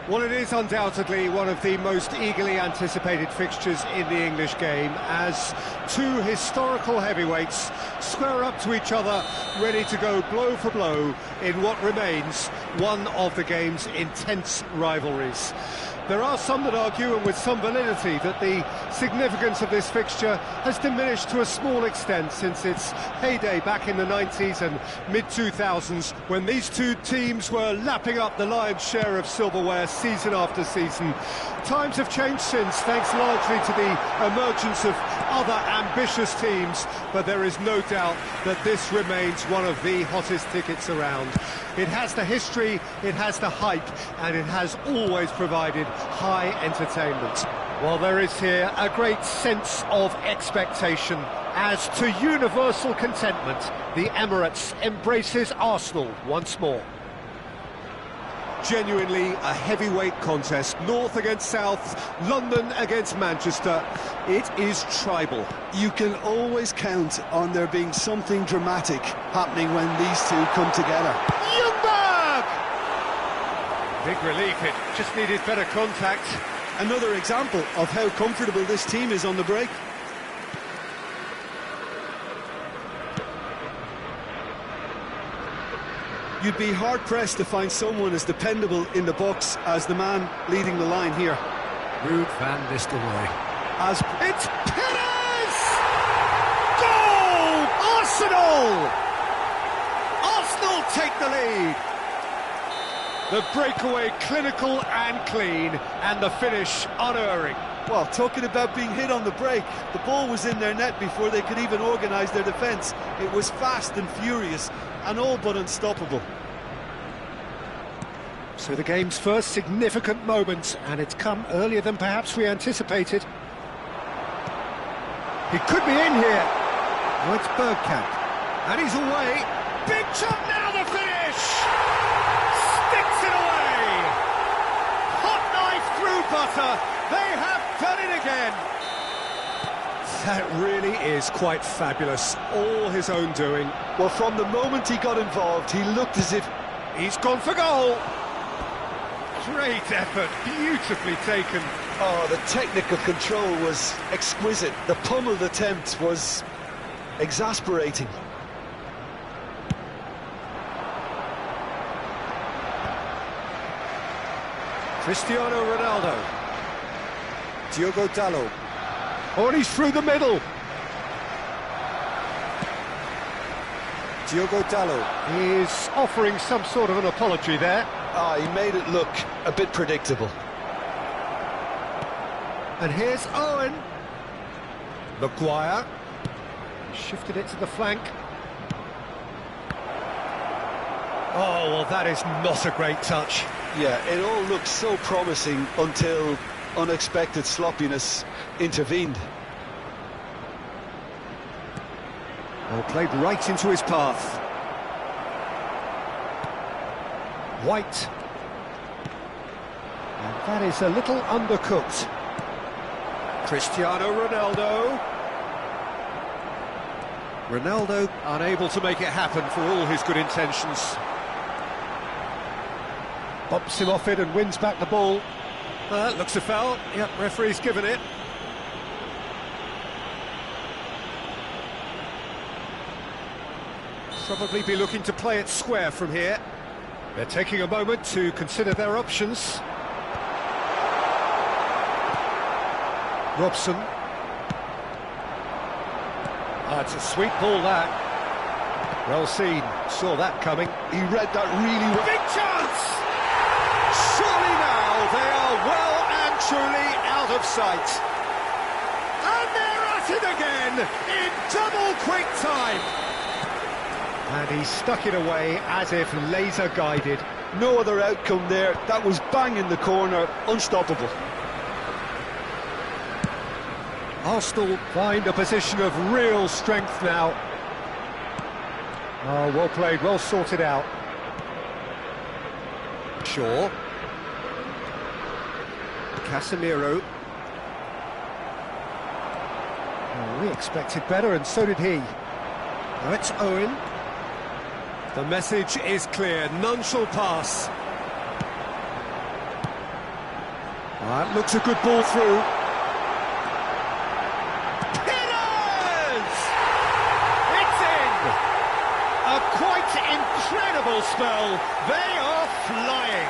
Well, it is undoubtedly one of the most eagerly anticipated fixtures in the English game, as two historical heavyweights square up to each other, ready to go blow for blow in what remains one of the game's intense rivalries. There are some that argue, and with some validity, that the significance of this fixture has diminished to a small extent since its heyday back in the 90s and mid-2000s, when these two teams were lapping up the lion's share of silverware season after season. Times have changed since, thanks largely to the emergence of other ambitious teams, but there is no doubt that this remains one of the hottest tickets around. It has the history, it has the hype, and it has always provided high entertainment. Well, there is here a great sense of expectation, as to universal contentment, the Emirates embraces Arsenal once more. Genuinely a heavyweight contest, North against South, London against Manchester. It is tribal. You can always count on there being something dramatic happening when these two come together. Ljungberg! Big relief, it just needed better contact. Another example of how comfortable this team is on the break. You'd be hard-pressed to find someone as dependable in the box as the man leading the line here. Ruud van Nistelrooy. As it's Perez! Goal! Arsenal! Arsenal take the lead. The breakaway clinical and clean, and the finish unerring. Well, talking about being hit on the break, the ball was in their net before they could even organise their defence. It was fast and furious, and all but unstoppable. So the game's first significant moment, and it's come earlier than perhaps we anticipated. He could be in here. Oh, it's Bergkamp. And he's away. Big chop now, the finish! Sticks it away! Hot knife through butter. They have done it again. That really is quite fabulous. All his own doing. Well, from the moment he got involved, he looked as if he's gone for goal. Great effort, beautifully taken. Oh, the technical control was exquisite. The pummeled attempt was exasperating. Cristiano Ronaldo. Diogo Dalot. Oh, and he's through the middle. Diogo Dalot is offering some sort of an apology there. He made it look a bit predictable. And here's Owen. Maguire. Shifted it to the flank. Oh, well, that is not a great touch. Yeah, it all looked so promising until unexpected sloppiness intervened. Well, played right into his path. White. And that is a little undercooked. Cristiano Ronaldo. Ronaldo unable to make it happen for all his good intentions. Bumps him off it and wins back the ball. Looks a foul. Yep, referee's given it. Probably be looking to play it square from here. They're taking a moment to consider their options. Robson. It's a sweet ball, that. Well seen, saw that coming. He read that really well. Big chance! Surely now they are well and truly out of sight. And they're at it again in double quick time. And he stuck it away as if laser-guided. No other outcome there. That was bang in the corner, unstoppable. Arsenal find a position of real strength now. Oh, well played, well sorted out. Shaw. Casemiro. Oh, we expected better, and so did he. Now it's Owen. The message is clear, none shall pass. Looks a good ball through. Hitters! It's in! A quite incredible spell. They are flying.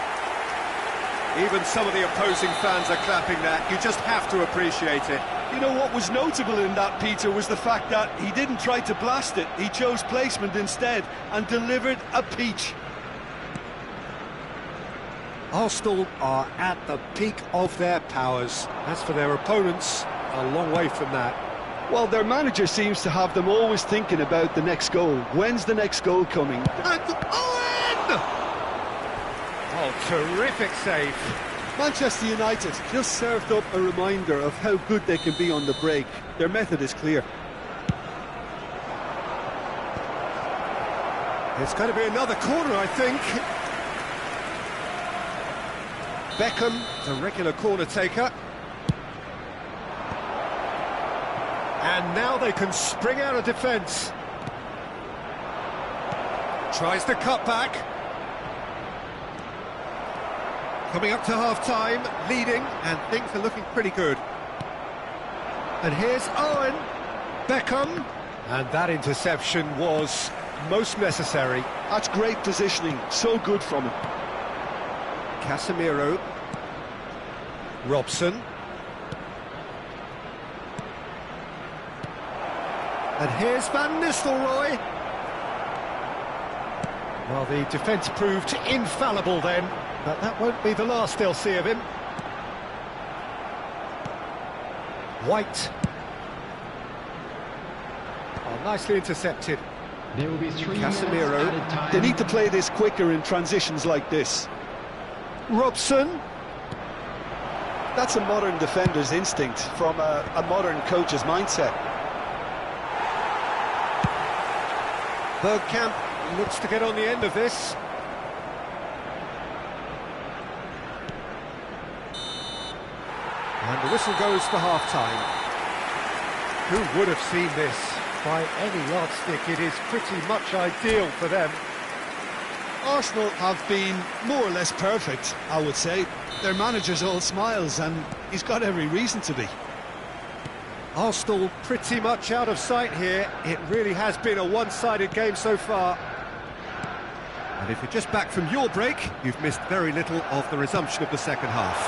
Even some of the opposing fans are clapping that. You just have to appreciate it. You know what was notable in that, Peter, was the fact that he didn't try to blast it. He chose placement instead and delivered a peach. Arsenal are at the peak of their powers. As for their opponents, a long way from that. Well, their manager seems to have them always thinking about the next goal. When's the next goal coming? And Owen! Oh, terrific save. Manchester United just served up a reminder of how good they can be on the break. Their method is clear. It's going to be another corner, I think. Beckham, the regular corner taker. And now they can spring out of defence. Tries the cut back. Coming up to half-time, leading, and things are looking pretty good. And here's Owen. Beckham. And that interception was most necessary. That's great positioning, so good from him. Casemiro. Robson. And here's Van Nistelrooy. Well, the defence proved infallible then, but that won't be the last they'll see of him. White. Oh, nicely intercepted. There will be 3 Casemiro. minutes added time. They need to play this quicker in transitions like this. Robson. That's a modern defender's instinct from a modern coach's mindset. Bergkamp looks to get on the end of this. And the whistle goes for half-time. Who would have seen this? By any yardstick, it is pretty much ideal for them. Arsenal have been more or less perfect, I would say. Their manager's all smiles, and he's got every reason to be. Arsenal pretty much out of sight here. It really has been a one-sided game so far. And if you're just back from your break, you've missed very little of the resumption of the second half.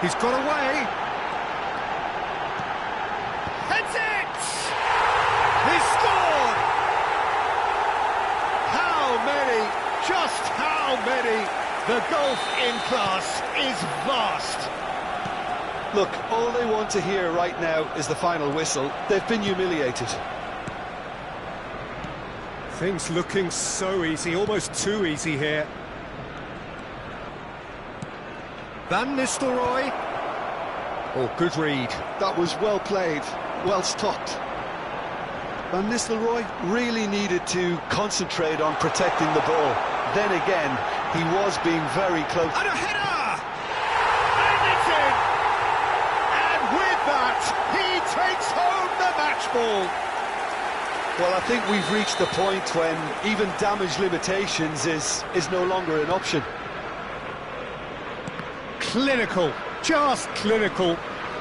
He's got away. Heads it! He scored! How many? Just how many? The gulf in class is vast. Look, all they want to hear right now is the final whistle. They've been humiliated. Things looking so easy, almost too easy here. Van Nistelrooy. Oh, good read. That was well played, well stopped. Van Nistelrooy really needed to concentrate on protecting the ball. Then again, he was being very close. And a header! And it's in! And with that, he takes home the match ball. Well, I think we've reached the point when even damage limitations is no longer an option. Clinical, just clinical.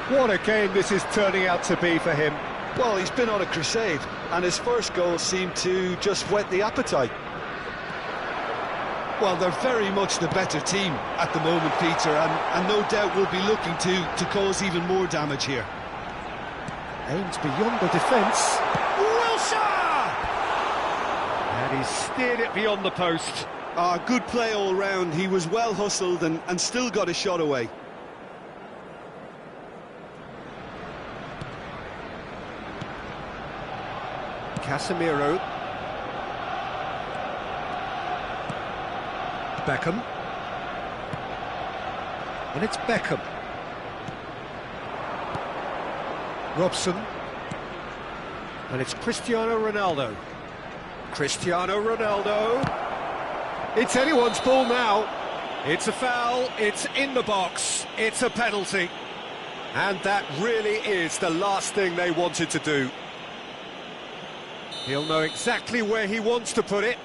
What a game this is turning out to be for him. Well, he's been on a crusade, and his first goal seemed to just whet the appetite. Well, they're very much the better team at the moment, Peter, and no doubt will be looking to cause even more damage here. Aims beyond the defence. Wilshere! And he steered it beyond the post. Good play all round. He was well hustled and still got a shot away. Casemiro. Beckham. And it's Beckham. Robson. And it's Cristiano Ronaldo. Cristiano Ronaldo. It's anyone's ball now. It's a foul, it's in the box, it's a penalty. And that really is the last thing they wanted to do. He'll know exactly where he wants to put it.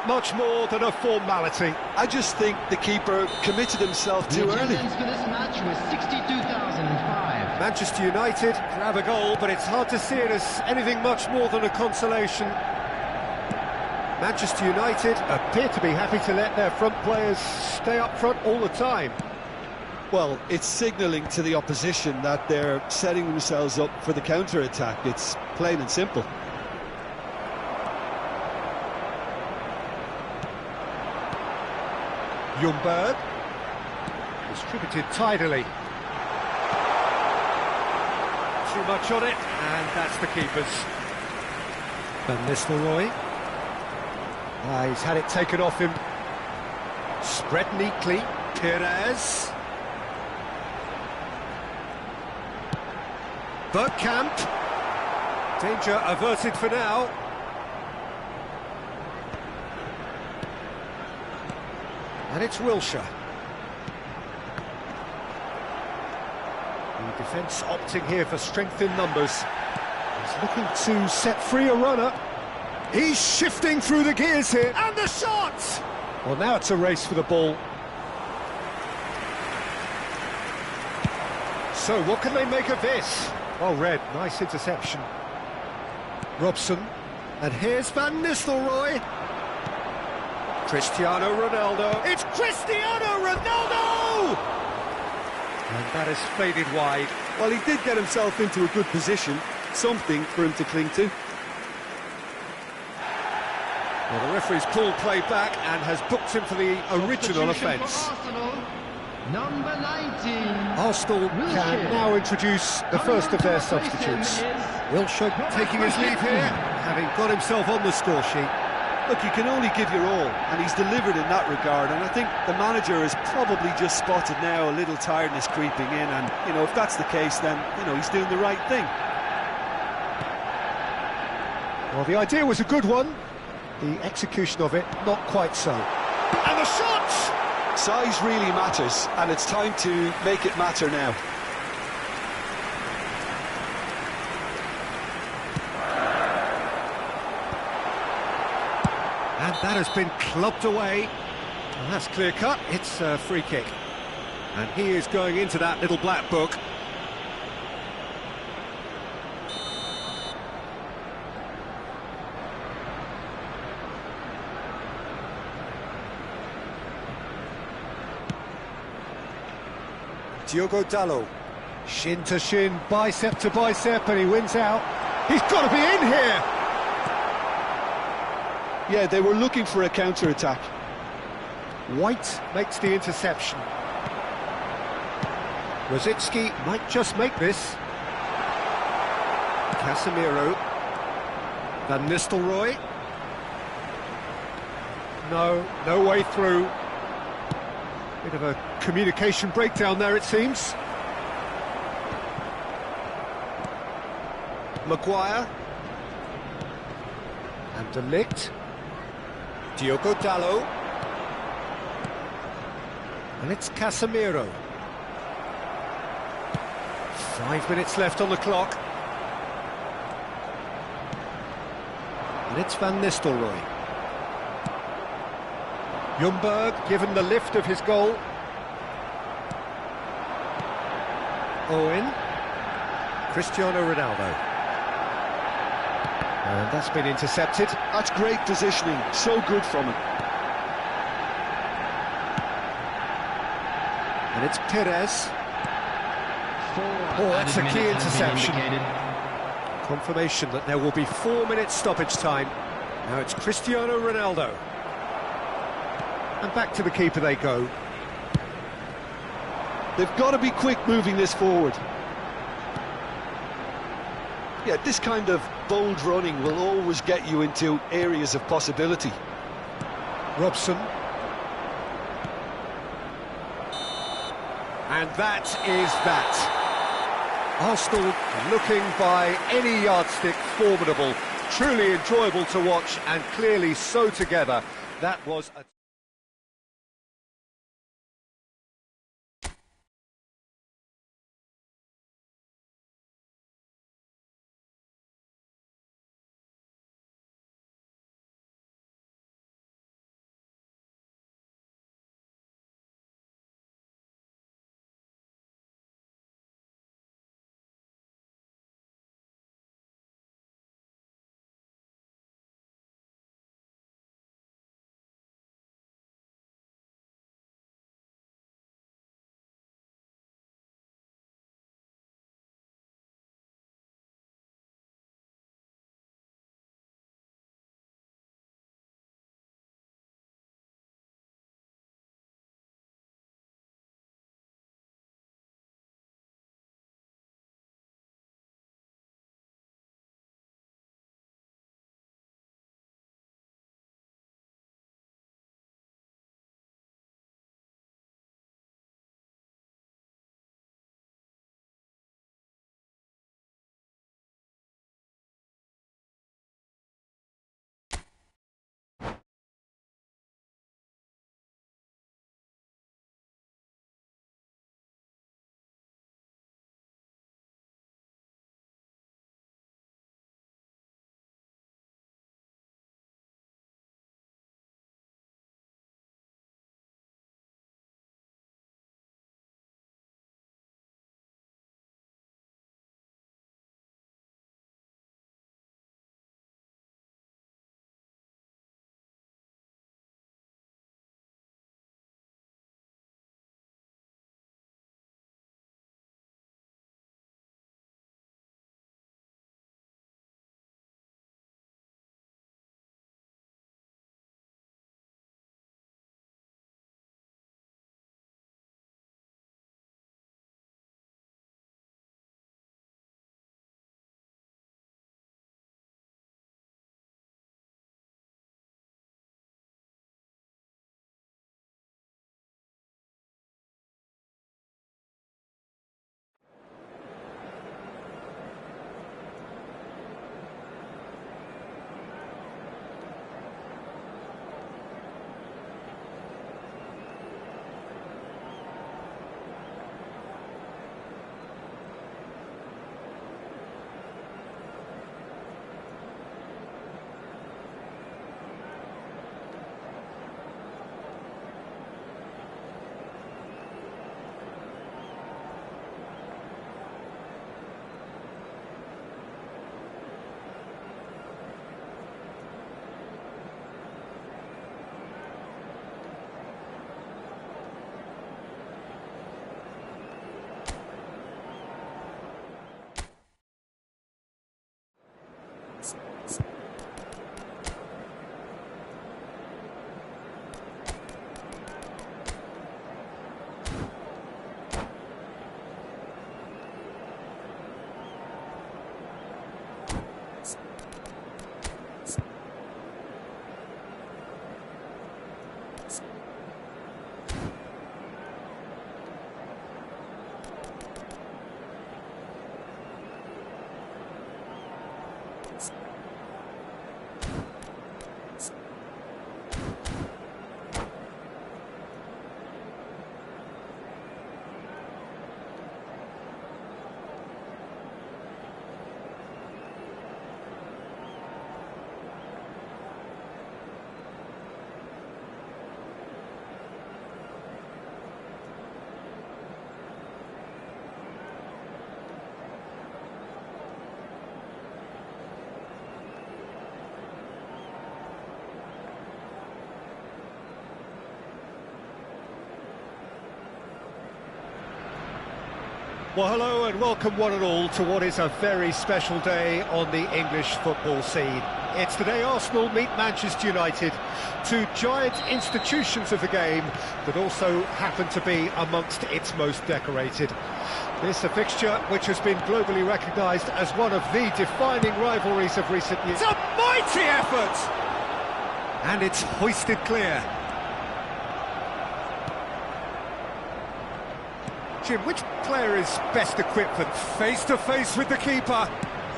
not much more than a formality. I just think the keeper committed himself too early. Attendance for this match was 62,005. Manchester United grab a goal, but it's hard to see it as anything much more than a consolation. Manchester United appear to be happy to let their front players stay up front all the time. Well, it's signalling to the opposition that they're setting themselves up for the counter-attack. It's plain and simple. Ljungberg, distributed tidily. Too much on it, and that's the keeper's. Van Nistelrooy. He's had it taken off him. Spread neatly. Perez. Bergkamp. Danger averted for now. And it's Wilshere. The defence opting here for strength in numbers. He's looking to set free a runner. He's shifting through the gears here. And the shot! Well, now it's a race for the ball. So, what can they make of this? Oh, Red, nice interception. Robson. And here's Van Nistelrooy. Cristiano Ronaldo. It's Cristiano Ronaldo! And that has faded wide. Well, he did get himself into a good position, something for him to cling to. Well, the referee's pulled play back and has booked him for the original offence. Number 19. Arsenal can now introduce the first of their substitutes. Wilshere taking his leave here, having got himself on the score sheet. Look, you can only give your all, and he's delivered in that regard, and I think the manager has probably just spotted now a little tiredness creeping in, and, you know, if that's the case, then, you know, he's doing the right thing. Well, the idea was a good one, the execution of it, not quite so. And the shot! Size really matters, and it's time to make it matter now. And that has been clubbed away. And that's clear cut, it's a free kick. And he is going into that little black book. Diogo Dalot, shin to shin, bicep to bicep, and he wins out. He's got to be in here! Yeah, they were looking for a counter-attack. White makes the interception. Rosicki might just make this. Casemiro. Van Nistelrooy. No way through. Bit of a communication breakdown there, it seems. Maguire. And De Ligt. Diogo Dalot. And it's Casemiro. 5 minutes left on the clock. And it's Van Nistelrooy. Ljungberg given the lift of his goal. Owen. Cristiano Ronaldo. And that's been intercepted. That's great positioning, so good from him. And it's Perez. Oh, that's a key interception. Confirmation that there will be 4 minutes stoppage time. Now it's Cristiano Ronaldo. And back to the keeper they go. They've got to be quick moving this forward. Yeah, this kind of bold running will always get you into areas of possibility. Robson. And that is that. Arsenal looking by any yardstick formidable. Truly enjoyable to watch and clearly so together. That was a... Well, hello and welcome one and all to what is a very special day on the English football scene. It's the day Arsenal meet Manchester United, two giant institutions of the game that also happen to be amongst its most decorated. This a fixture which has been globally recognised as one of the defining rivalries of recent years. It's a mighty effort! And it's hoisted clear. Jim, which player is best equipped for face-to-face with the keeper?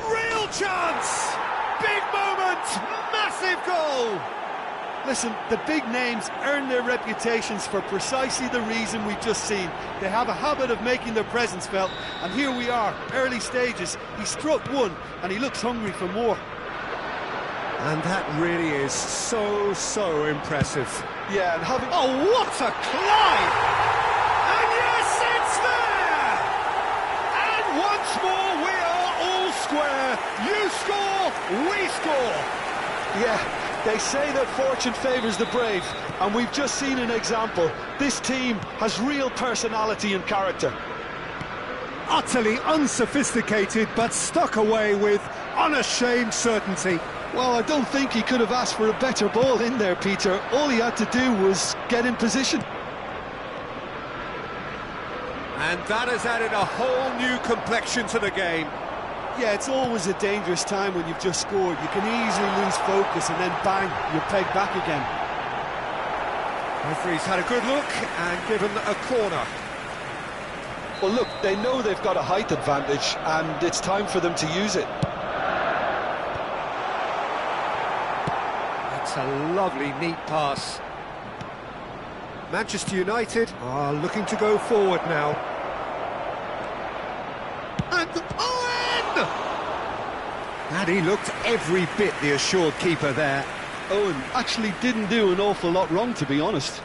Real chance! Big moment! Massive goal! Listen, the big names earn their reputations for precisely the reason we've just seen. They have a habit of making their presence felt, and here we are, early stages. He struck one, and he looks hungry for more. And that really is so impressive. Yeah, and having... Oh, what a climb! And yes, it's there! And once more we are all square. You score, we score. Yeah, they say that fortune favours the brave, and we've just seen an example. This team has real personality and character. Utterly unsophisticated, but stuck away with unashamed certainty. Well, I don't think he could have asked for a better ball in there, Peter. All he had to do was get in position. And that has added a whole new complexion to the game. Yeah, it's always a dangerous time when you've just scored. You can easily lose focus and then bang, you're pegged back again. Referee's had a good look and given a corner. Well, look, they know they've got a height advantage and it's time for them to use it. That's a lovely, neat pass. Manchester United are looking to go forward now. And Owen! And he looked every bit the assured keeper there. Owen actually didn't do an awful lot wrong, to be honest.